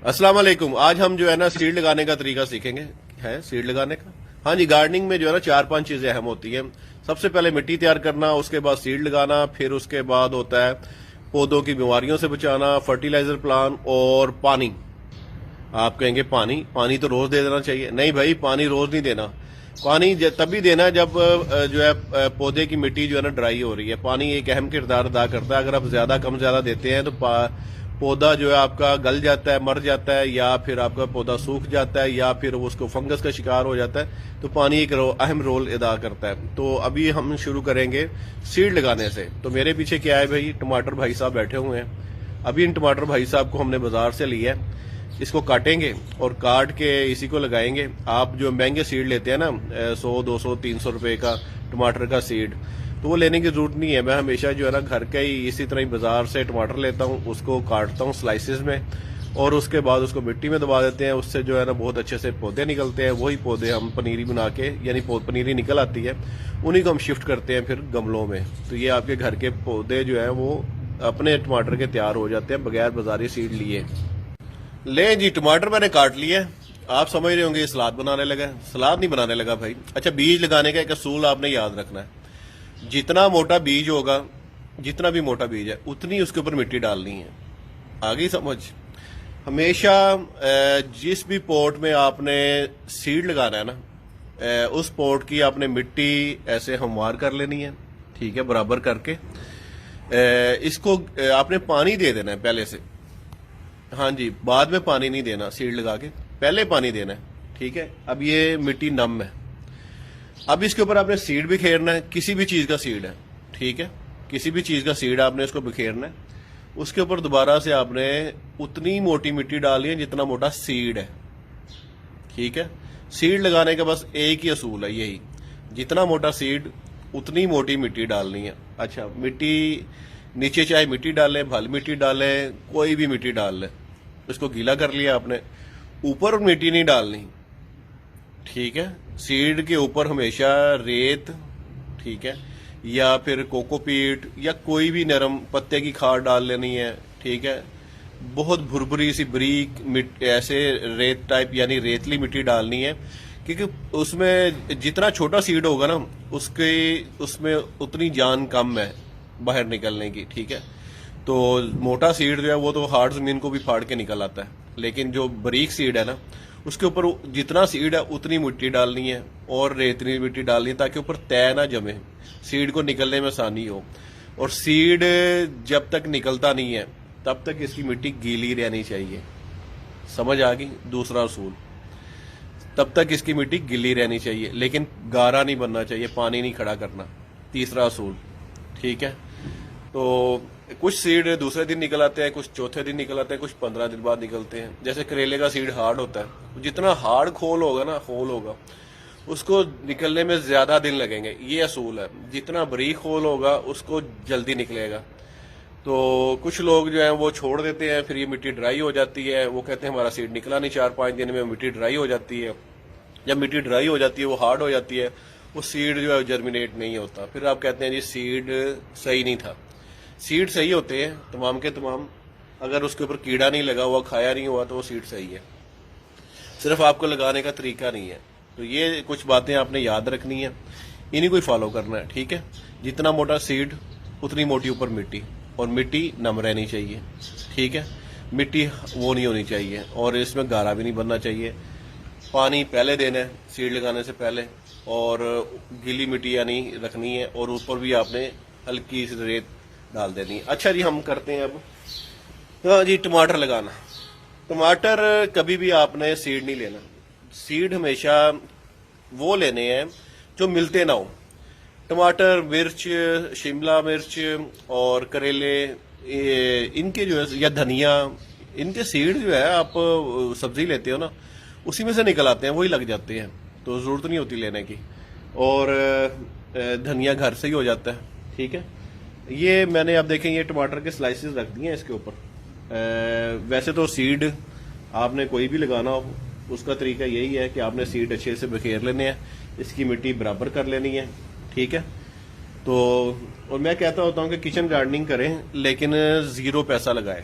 अस्सलाम वालेकुम। आज हम जो है ना सीड लगाने का तरीका सीखेंगे। है सीड लगाने का। हाँ जी, गार्डनिंग में जो है ना 4-5 चीजें अहम होती हैं। सबसे पहले मिट्टी तैयार करना, उसके बाद सीड लगाना, फिर उसके बाद होता है पौधों की बीमारियों से बचाना, फर्टिलाइजर प्लान और पानी। आप कहेंगे पानी पानी तो रोज दे देना चाहिए। नहीं भाई, पानी रोज नहीं देना। पानी तभी देना जब जो है पौधे की मिट्टी जो है ना ड्राई हो रही है। पानी एक अहम किरदार अदा करता है। अगर आप ज्यादा कम ज्यादा देते हैं तो पौधा जो है आपका गल जाता है, मर जाता है, या फिर आपका पौधा सूख जाता है, या फिर उसको फंगस का शिकार हो जाता है। तो पानी एक अहम रोल अदा करता है। तो अभी हम शुरू करेंगे सीड लगाने से। तो मेरे पीछे क्या है भाई, टमाटर भाई साहब बैठे हुए हैं। अभी इन टमाटर भाई साहब को हमने बाजार से लिया है। इसको काटेंगे और काट के इसी को लगाएंगे। आप जो महंगे सीड लेते हैं ना 100, 200, 300 रुपए का टमाटर का सीड, तो वो लेने की जरूरत नहीं है। मैं हमेशा जो है ना घर के ही इसी तरह ही बाजार से टमाटर लेता हूँ, उसको काटता हूँ स्लाइसेस में, और उसके बाद उसको मिट्टी में दबा देते हैं। उससे जो है ना बहुत अच्छे से पौधे निकलते हैं। वही पौधे हम पनीरी बना के, यानी पनीरी निकल आती है, उन्हीं को हम शिफ्ट करते हैं फिर गमलों में। तो ये आपके घर के पौधे जो है वो अपने टमाटर के तैयार हो जाते हैं बगैर बाजारी सीड लिए। ले जी, टमाटर मैंने काट लिए। आप समझ रहे होंगे ये सलाद बनाने लगा। सलाद नहीं बनाने लगा भाई। अच्छा, बीज लगाने का एक असूल आपने याद रखना है। जितना मोटा बीज होगा, जितना भी मोटा बीज है, उतनी उसके ऊपर मिट्टी डालनी है। आगे समझ। हमेशा जिस भी पॉट में आपने सीड लगाना है ना, उस पॉट की आपने मिट्टी ऐसे हमवार कर लेनी है। ठीक है, बराबर करके इसको आपने पानी दे देना है पहले से। हाँ जी, बाद में पानी नहीं देना सीड लगा के, पहले पानी देना है। ठीक है, अब ये मिट्टी नम है। अब इसके ऊपर आपने सीड बिखेरना है, किसी भी चीज का सीड है। ठीक है, किसी भी चीज का सीड आपने इसको बिखेरना है। उसके ऊपर दोबारा से आपने उतनी मोटी मिट्टी डालनी है जितना मोटा सीड है। ठीक है, सीड लगाने का बस एक ही असूल है, यही, जितना मोटा सीड उतनी मोटी मिट्टी डालनी है। अच्छा, मिट्टी नीचे चाहे मिट्टी डालें, भल मिट्टी डालें, कोई भी मिट्टी डाल लें। इसको गीला कर लिया आपने, ऊपर मिट्टी नहीं डालनी। ठीक है, सीड के ऊपर हमेशा रेत, ठीक है, या फिर कोकोपीट या कोई भी नरम पत्ते की खाद डाल लेनी है। ठीक है, बहुत भुरभुरी सी बरीक ऐसे रेत टाइप यानी रेतली मिट्टी डालनी है, क्योंकि उसमें जितना छोटा सीड होगा ना उसमें उतनी जान कम है बाहर निकलने की। ठीक है, तो मोटा सीड जो है वो तो हार्ड जमीन को भी फाड़ के निकल आता है, लेकिन जो बारीक सीड है ना, उसके ऊपर जितना सीड है उतनी मिट्टी डालनी है और रेतली मिट्टी डालनी है, ताकि ऊपर तय ना जमे, सीड को निकलने में आसानी हो। और सीड जब तक निकलता नहीं है तब तक इसकी मिट्टी गीली रहनी चाहिए। समझ आ गई? दूसरा असूल, तब तक इसकी मिट्टी गीली रहनी चाहिए, लेकिन गारा नहीं बनना चाहिए, पानी नहीं खड़ा करना। तीसरा असूल। ठीक है, तो कुछ सीड दूसरे दिन निकल आते हैं, कुछ चौथे दिन निकल आते हैं, कुछ 15 दिन बाद निकलते हैं। जैसे करेले का सीड हार्ड होता है, जितना हार्ड होल होगा उसको निकलने में ज्यादा दिन लगेंगे। ये असूल है। जितना बारीक होल होगा उसको जल्दी निकलेगा। तो कुछ लोग जो है वो छोड़ देते हैं, फिर ये मिट्टी ड्राई हो जाती है। वो कहते हैं हमारा सीड निकला नहीं, 4-5 दिन में मिट्टी ड्राई हो जाती है। जब मिट्टी ड्राई हो जाती है, वो हार्ड हो जाती है, वो सीड जो है जर्मिनेट नहीं होता। फिर आप कहते हैं जी सीड सही नहीं था। सीड सही होते हैं तमाम के तमाम। अगर उसके ऊपर कीड़ा नहीं लगा हुआ, खाया नहीं हुआ, तो वो सीड सही है। सिर्फ आपको लगाने का तरीका नहीं है। तो ये कुछ बातें आपने याद रखनी है, इन्हीं को ही फॉलो करना है। ठीक है, जितना मोटा सीड उतनी मोटी ऊपर मिट्टी, और मिट्टी नम रहनी चाहिए। ठीक है, मिट्टी वो नहीं होनी चाहिए, और इसमें गारा भी नहीं बनना चाहिए। पानी पहले देना है सीड लगाने से पहले, और गीली मिट्टी यानी रखनी है, और ऊपर भी आपने हल्की सी रेत डाल देनी है। अच्छा जी, हम करते हैं अब। हाँ जी, टमाटर लगाना। टमाटर कभी भी आपने सीड नहीं लेना। सीड हमेशा वो लेने हैं जो मिलते ना हो। टमाटर, मिर्च, शिमला मिर्च और करेले, इनके जो है, या धनिया, इनके सीड जो है आप सब्जी लेते हो ना, उसी में से निकल आते हैं, वही लग जाते हैं, तो जरूरत नहीं होती लेने की। और धनिया घर से ही हो जाता है। ठीक है, ये मैंने, आप देखें, ये टमाटर के स्लाइसेस रख दिए हैं इसके ऊपर। वैसे तो सीड आपने कोई भी लगाना हो, उसका तरीका यही है कि आपने सीड अच्छे से बिखेर लेने हैं, इसकी मिट्टी बराबर कर लेनी है। ठीक है, तो और मैं कहता होता हूँ कि किचन गार्डनिंग करें, लेकिन 0 पैसा लगाए।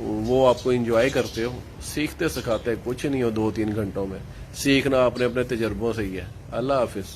वो आपको इंजॉय करते हो, सीखते सिखाते कुछ नहीं हो 2-3 घंटों में, सीखना अपने अपने तजर्बों से ही है। अल्लाह हाफिज।